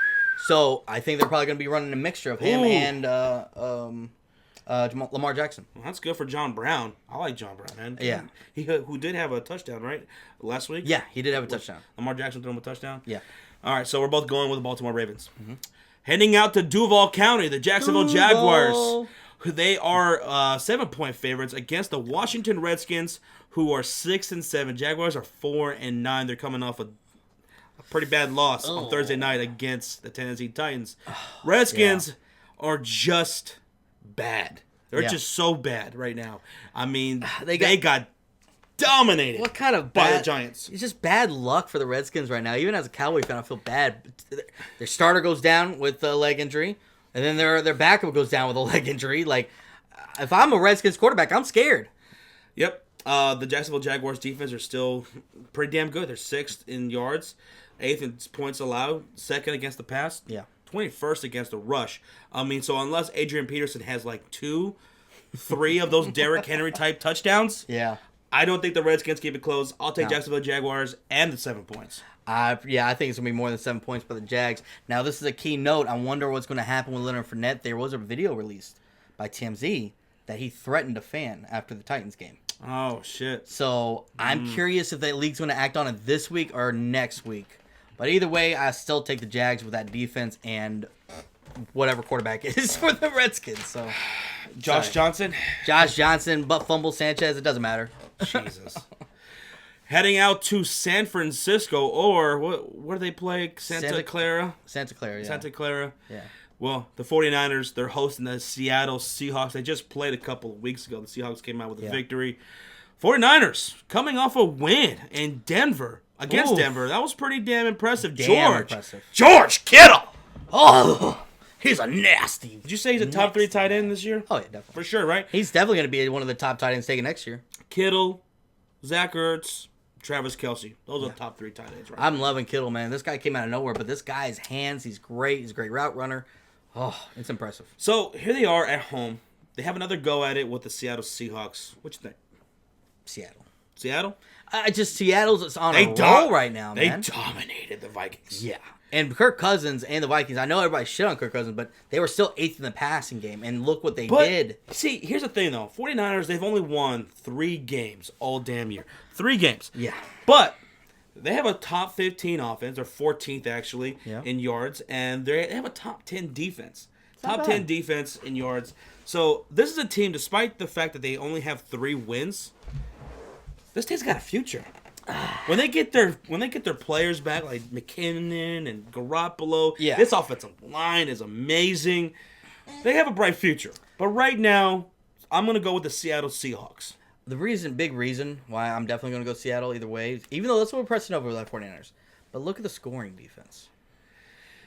So I think they're probably going to be running a mixture of him and Lamar Jackson. Well, that's good for John Brown. I like John Brown, man. Yeah. He who did have a touchdown, right, last week? Yeah, he did have a touchdown. Lamar Jackson threw him a touchdown? Yeah. All right, so we're both going with the Baltimore Ravens. Mm-hmm. Heading out to Duval County, the Jacksonville Jaguars. They are 7-point favorites against the Washington Redskins, who are 6-7. Jaguars are 4-9. They're coming off a pretty bad loss on Thursday night against the Tennessee Titans. Redskins are just bad. They're just so bad right now. I mean, they got dominated. What kind of by bad, the Giants? It's just bad luck for the Redskins right now. Even as a Cowboy fan, I feel bad. Their starter goes down with a leg injury, and then their backup goes down with a leg injury. Like, if I'm a Redskins quarterback, I'm scared. Yep. The Jacksonville Jaguars defense are still pretty damn good. They're 6th in yards, 8th in points allowed, 2nd against the pass. Yeah. 21st against the rush. I mean, so unless Adrian Peterson has like 3 of those Derrick Henry type touchdowns, Yeah. I don't think the Redskins keep it close. I'll take No. Jacksonville Jaguars and the 7 points. I think it's going to be more than 7 points by the Jags. Now, this is a key note. I wonder what's going to happen with Leonard Fournette. There was a video released by TMZ that he threatened a fan after the Titans game. Oh, shit. So, I'm curious if the league's going to act on it this week or next week. But either way, I still take the Jags with that defense and whatever quarterback is for the Redskins. So, Josh Johnson? Josh Johnson, but fumble Sanchez, it doesn't matter. Jesus. Heading out to San Francisco, or what do they play? Santa Clara? Santa Clara, yeah. Santa Clara. Yeah. Well, the 49ers, they're hosting the Seattle Seahawks. They just played a couple of weeks ago. The Seahawks came out with a victory. 49ers coming off a win in Denver against Denver. That was pretty damn impressive. George Kittle. Oh, he's a nasty. Did you say he's a top 3 tight end this year? Oh, yeah, definitely. For sure, right? He's definitely going to be one of the top tight ends taken next year. Kittle, Zach Ertz, Travis Kelce. Those are the top 3 tight ends, right? I'm loving Kittle, man. This guy came out of nowhere, but this guy's hands, he's great. He's a great route runner. Oh, it's impressive. So, here they are at home. They have another go at it with the Seattle Seahawks. What you think? Seattle. Seattle? Seattle's on a roll right now, man. They dominated the Vikings. Yeah. And Kirk Cousins and the Vikings, I know everybody shit on Kirk Cousins, but they were still 8th in the passing game. And look what they did. See, here's the thing, though. 49ers, they've only won 3 games all damn year. 3 games. Yeah. But they have a top 15 offense, or 14th, actually, Yeah. in yards. And they have a top 10 defense. Top bad. 10 defense in yards. So, this is a team, despite the fact that they only have 3 wins, this team's got a future. When they get their players back, like McKinnon and Garoppolo, this offensive line is amazing. They have a bright future. But right now, I'm going to go with the Seattle Seahawks. The big reason why I'm definitely going to go Seattle either way, even though that's what we're pressing over with the 49ers. But look at the scoring defense.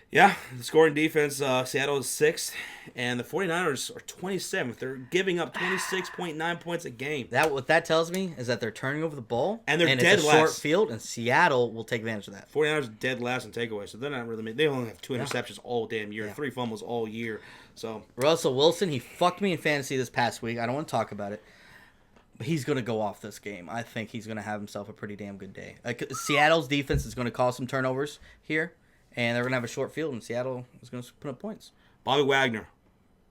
Yeah, the scoring defense, Seattle is 6th, and the 49ers are 27th. They're giving up 26.9 points a game. What that tells me is that they're turning over the ball, and they're dead it's a last. short field, and Seattle will take advantage of that. 49ers are dead last in takeaways, so they're not really. They only have 2 interceptions all damn year, 3 fumbles all year. So Russell Wilson, he fucked me in fantasy this past week. I don't want to talk about it. But he's going to go off this game. I think he's going to have himself a pretty damn good day. Seattle's defense is going to cause some turnovers here. And they're going to have a short field, and Seattle is going to put up points. Bobby Wagner.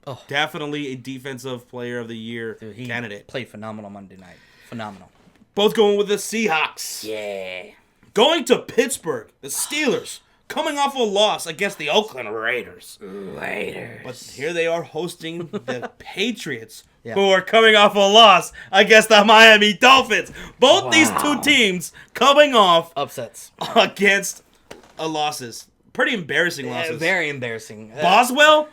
Oh. Definitely a defensive player of the year candidate. Played phenomenal Monday night. Phenomenal. Both going with the Seahawks. Yeah. Going to Pittsburgh, the Steelers. Coming off a loss against the Oakland Raiders. But here they are hosting the Patriots, who are coming off a loss against the Miami Dolphins. Both these 2 teams coming off upsets against losses. Pretty embarrassing losses. Very embarrassing. Boswell?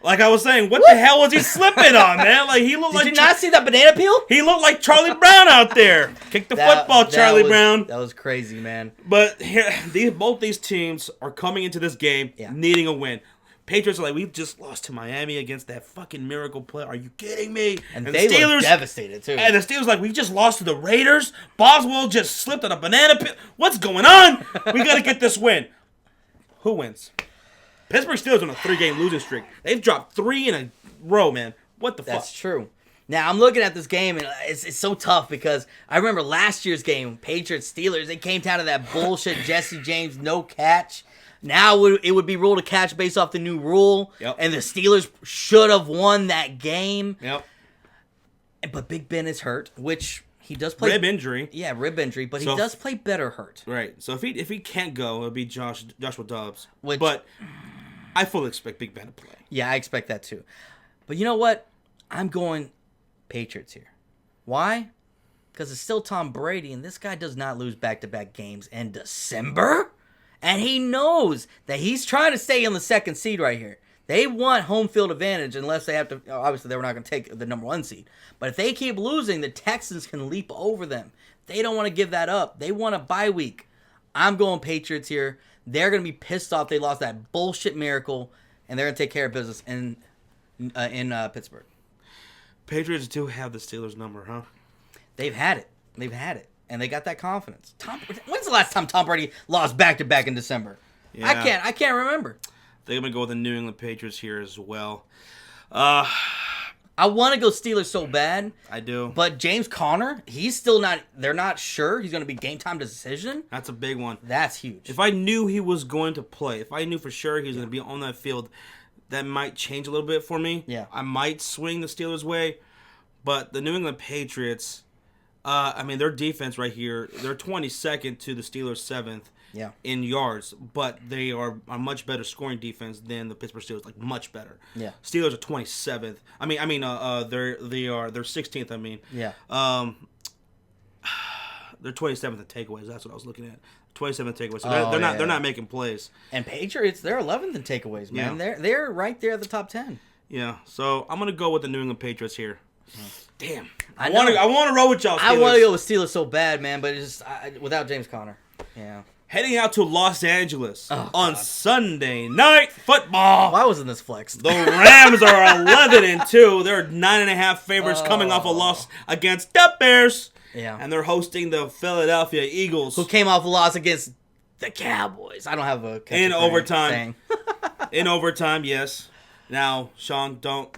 Like I was saying, what the hell was he slipping on, man? Like he looked Did you not see that banana peel? He looked like Charlie Brown out there. Kick the football, Charlie Brown. That was crazy, man. But here, both these teams are coming into this game needing a win. Patriots are like, we just lost to Miami against that fucking miracle play. Are you kidding me? And they Steelers, look devastated, too. And the Steelers like, we just lost to the Raiders. Boswell just slipped on a banana peel. What's going on? We got to get this win. Who wins? Pittsburgh Steelers on a 3-game losing streak. They've dropped 3 in a row, man. What the fuck? That's true. Now, I'm looking at this game, and it's so tough because I remember last year's game, Patriots-Steelers, it came down to that bullshit Jesse James no catch. Now it would be ruled a catch based off the new rule, and the Steelers should have won that game. Yep. But Big Ben is hurt, which he does play. Rib injury. Yeah, rib injury, but he does play better hurt. Right. So if he can't go, it'll be Joshua Dobbs. But I fully expect Big Ben to play. Yeah, I expect that too. But you know what? I'm going Patriots here. Why? Because it's still Tom Brady, and this guy does not lose back-to-back games in December. And he knows that he's trying to stay in the second seed right here. They want home field advantage unless they have to. Obviously, they were not going to take the number 1 seed. But if they keep losing, the Texans can leap over them. They don't want to give that up. They want a bye week. I'm going Patriots here. They're going to be pissed off they lost that bullshit miracle, and they're going to take care of business in Pittsburgh. Patriots do have the Steelers number, huh? They've had it. And they got that confidence. When's the last time Tom Brady lost back-to-back in December? Yeah. I can't remember. They're going to go with the New England Patriots here as well. I want to go Steelers so bad. I do. But James Conner, he's still not, they're not sure he's going to be game time decision. That's a big one. That's huge. If I knew he was going to play, if I knew for sure he was going to be on that field, that might change a little bit for me. Yeah. I might swing the Steelers' way. But the New England Patriots, their defense right here, they're 22nd to the Steelers' 7th. Yeah. In yards, but they are a much better scoring defense than the Pittsburgh Steelers, like much better. Yeah. Steelers are 27th. They're 16th. Yeah. They're 27th in takeaways. That's what I was looking at. 27th takeaways. So they're not making plays. And Patriots, they're 11th in takeaways, man. Yeah. They're right there at the top 10. Yeah. So I'm gonna go with the New England Patriots here. Damn. I know. want to roll with y'all. Steelers. I want to go with Steelers so bad, man, but it's just without James Conner. Yeah. Heading out to Los Angeles on Sunday Night Football. Why wasn't this flexed? The Rams are 11-2. They're 9.5 favorites coming off a loss against the Bears. Yeah. And they're hosting the Philadelphia Eagles. Who came off a loss against the Cowboys. I don't have a in overtime. In overtime, yes. Now, Shawn, don't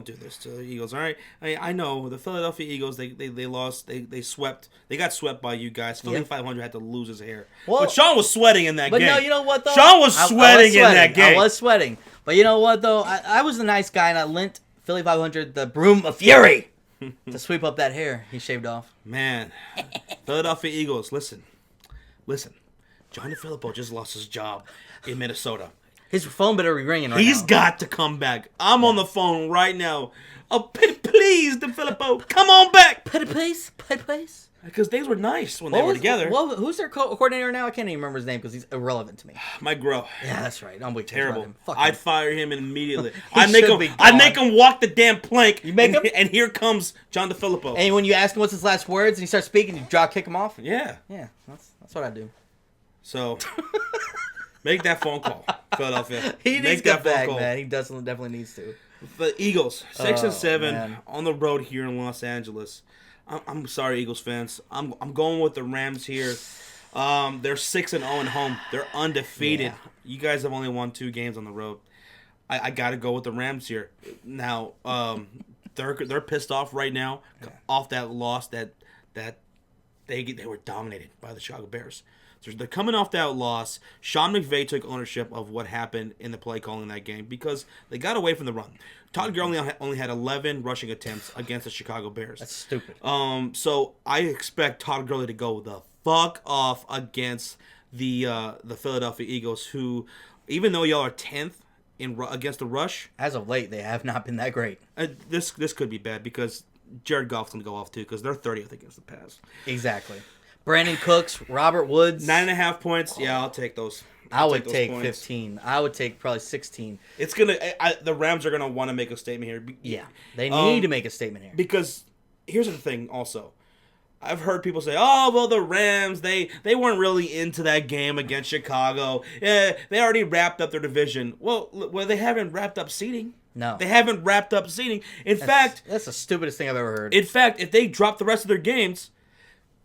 do this to the Eagles, all right? I know the Philadelphia Eagles. They lost. They swept. They got swept by you guys. Philly 500 had to lose his hair. Well, but Shawn was sweating in that game. But no, you know what though? Shawn was sweating in that game. I was sweating. But you know what though? I was a nice guy and I lent Philly 500 the broom of fury to sweep up that hair he shaved off. Man, Philadelphia Eagles. Listen. John DeFilippo just lost his job in Minnesota. His phone better be ringing right now. He's got to come back. I'm on the phone right now. Oh, please, DeFilippo, come on back. Please. Because they were nice when they were together. Who's their coordinator now? I can't even remember his name because he's irrelevant to me. Mike Groh. Yeah, that's right. I'm terrible. I'd fire him immediately. I'd make him walk the damn plank. You make him? And here comes John DeFilippo. And when you ask him what's his last words and he starts speaking, you drop kick him off? Yeah. Yeah, that's what I do. So... Make that phone call, Philadelphia. He needs to get back, man. He definitely needs to. The Eagles, 6-7 on the road here in Los Angeles. I'm sorry, Eagles fans. I'm going with the Rams here. They're 6-0 at home. They're undefeated. Yeah. You guys have only won 2 games on the road. I got to go with the Rams here. Now, they're pissed off right now off that loss that they were dominated by the Chicago Bears. So they're coming off that loss. Sean McVay took ownership of what happened in the play calling in that game because they got away from the run. Todd Gurley only had 11 rushing attempts against the Chicago Bears. That's stupid. So I expect Todd Gurley to go the fuck off against the Philadelphia Eagles, who, even though y'all are 10th against the rush, as of late they have not been that great. This could be bad because Jared Goff's gonna go off too because they're 30th against the pass. Exactly. Brandon Cooks, Robert Woods. 9.5 points. Yeah, I'll take those. I would take 15. I would take probably 16. It's the Rams are gonna want to make a statement here. Yeah, they need to make a statement here. Because here's the thing. Also, I've heard people say, "Oh, well, the Rams they weren't really into that game against Chicago. Yeah, they already wrapped up their division." Well, they haven't wrapped up seeding. No, they haven't wrapped up seeding. In fact, that's the stupidest thing I've ever heard. In fact, if they drop the rest of their games,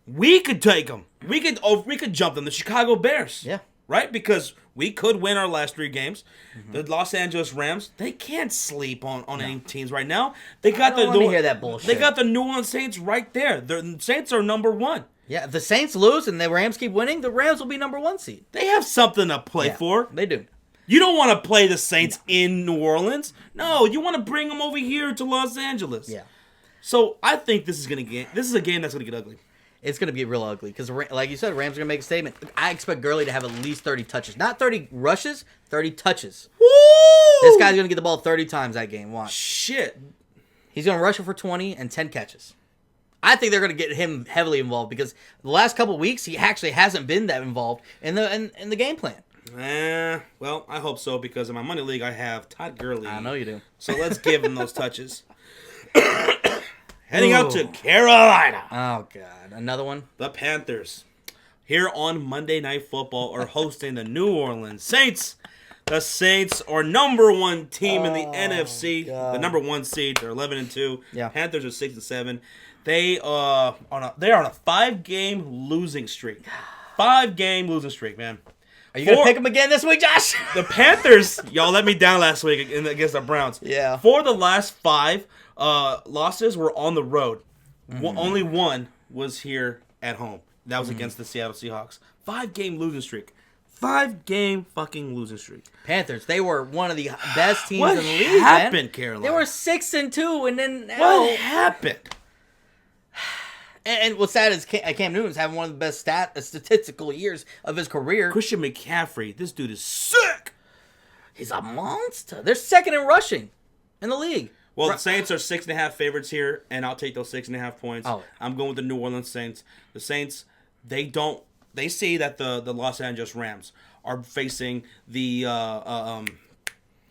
we could take them. We could jump them. The Chicago Bears. Yeah. Right? Because we could win our last 3 games. Mm-hmm. The Los Angeles Rams, they can't sleep on any teams right now. They got I don't want to hear that bullshit. They got the New Orleans Saints right there. The Saints are number 1. Yeah, if the Saints lose and the Rams keep winning, the Rams will be number 1 seed. They have something to play for. They do. You don't want to play the Saints in New Orleans. No, you want to bring them over here to Los Angeles. Yeah. So I think this is a game that's going to get ugly. It's going to be real ugly because, like you said, Rams are going to make a statement. I expect Gurley to have at least 30 touches. Not 30 rushes, 30 touches. Woo! This guy's going to get the ball 30 times that game. Watch. Shit. He's going to rush it for 20 and 10 catches. I think they're going to get him heavily involved because the last couple weeks he actually hasn't been that involved in the game plan. Well, I hope so because in my money league I have Todd Gurley. I know you do. So let's give him those touches. Heading out to Carolina. Oh, God. Another one? The Panthers, here on Monday Night Football, are hosting the New Orleans Saints. The Saints are number one team in the NFC. God. The number one seed. They're 11-2. Yeah. Panthers are 6-7. They are on a 5-game losing streak. 5-game losing streak, man. Are you going to pick them again this week, Josh? The Panthers, y'all let me down last week against the Browns. Yeah. For the last 5 losses were on the road. Only one was here at home. That was against the Seattle Seahawks. 5-game losing streak. 5-game fucking losing streak. Panthers, they were one of the best teams What in the league, happened, man. Carolina? They were 6-2, and then What happened? And what's sad is Cam Newton's having one of the best statistical years of his career. Christian McCaffrey, this dude is sick. He's a monster. They're second in rushing in the league. Well, the Saints are 6.5 favorites here, and I'll take those 6.5 points. Oh. I'm going with the New Orleans Saints. The Saints, they see that the Los Angeles Rams are facing the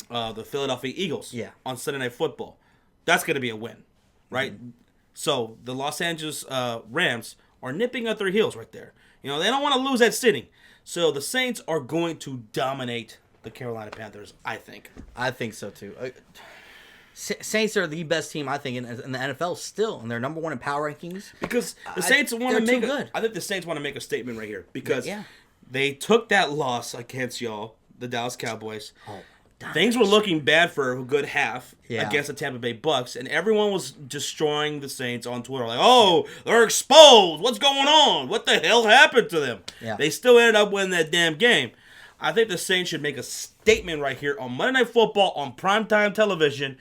Philadelphia Eagles on Sunday Night Football. That's going to be a win, right? Mm-hmm. So the Los Angeles Rams are nipping at their heels right there. You know, they don't want to lose that sitting. So the Saints are going to dominate the Carolina Panthers, I think. I think so, too. Saints are the best team, I think, in the NFL still, and they're number one in power rankings. Because the Saints want to make good. I think the Saints want to make a statement right here because they took that loss against y'all, the Dallas Cowboys. Things were looking bad for a good half against the Tampa Bay Bucks, and everyone was destroying the Saints on Twitter. Like, oh, they're exposed. What's going on? What the hell happened to them? Yeah. They still ended up winning that damn game. I think the Saints should make a statement right here on Monday Night Football on primetime television.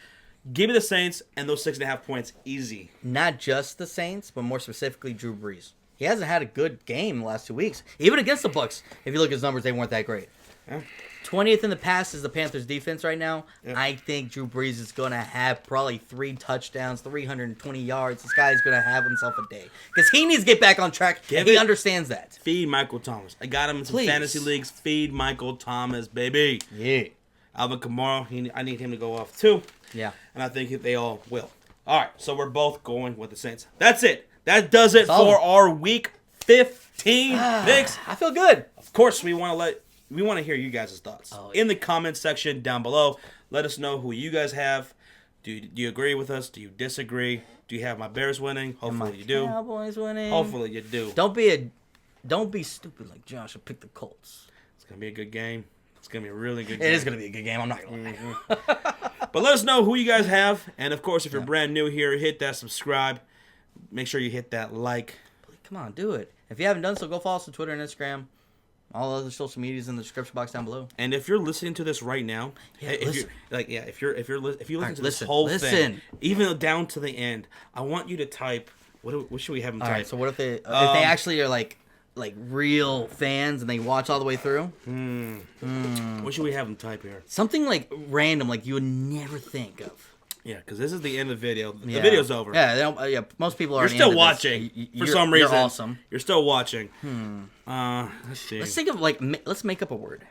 Give me the Saints and those 6.5 points easy. Not just the Saints, but more specifically Drew Brees. He hasn't had a good game the last 2 weeks. Even against the Bucks, if you look at his numbers, they weren't that great. Yeah. 20th in the pass is the Panthers' defense right now. Yep. I think Drew Brees is going to have probably 3 touchdowns, 320 yards. This guy's going to have himself a day. Because he needs to get back on track, and he understands that. Feed Michael Thomas. I got him in some fantasy leagues. Feed Michael Thomas, baby. Yeah. Alvin Kamara, I need him to go off too. Yeah. And I think they all will. All right, so we're both going with the Saints. That's it. That does it for our Week 15 picks. I feel good. Of course, we want to hear you guys' thoughts in the comments section down below. Let us know who you guys have. Do you agree with us? Do you disagree? Do you have my Bears winning? Hopefully you do. Cowboys winning. Hopefully you do. Don't be stupid like Josh and pick the Colts. It's gonna be a good game. It's gonna be a really good game. It is gonna be a good game. I'm not gonna lie. But let us know who you guys have, and of course, if you're brand new here, hit that subscribe. Make sure you hit that like. Come on, do it. If you haven't done so, go follow us on Twitter and Instagram. All other social medias in the description box down below. And if you're listening to this right now, if you listen to this whole thing, even down to the end, I want you to type. What should we have them type? All right. So what if they actually are like real fans and they watch all the way through? What should we have them type here? Something like random, like you would never think of. Yeah, because this is the end of the video. The video's over. Yeah, most people are. You're still watching for some reason. You're awesome. You're still watching. Let's see. Let's think of let's make up a word.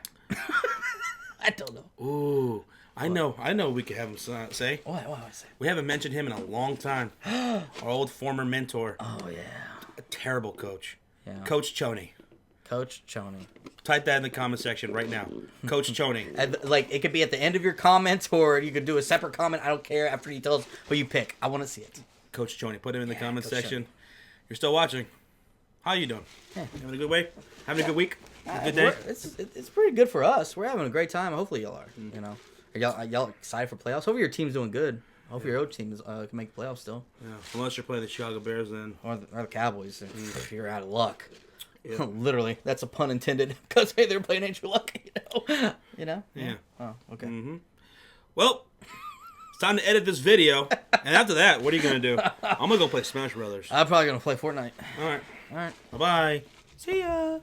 I don't know. Ooh, I know. We could have him say. What do I say? We haven't mentioned him in a long time. Our old former mentor. Oh yeah. A terrible coach. Yeah. Coach Choney. Coach Choney. Type that in the comment section right now. Coach Choney. Like, it could be at the end of your comment, or you could do a separate comment. I don't care. After you tell us who you pick, I want to see it. Coach Choney. Put him in the comment section. You're still watching. How you doing? Having a good way? Having a good week? A good day? It's pretty good for us. We're having a great time. Hopefully y'all are. You know, are y'all excited for playoffs? Hopefully your team's doing good. Hopefully your old team can make the playoffs still. Yeah, unless you're playing the Chicago Bears, then or the Cowboys. If you're out of luck. Yeah. Literally, that's a pun intended. Because hey, they're playing Andrew Luck. You know. Yeah. Oh, okay. Mm-hmm. Well, it's time to edit this video, and after that, what are you gonna do? I'm gonna go play Smash Brothers. I'm probably gonna play Fortnite. All right. All right. Bye bye. See ya.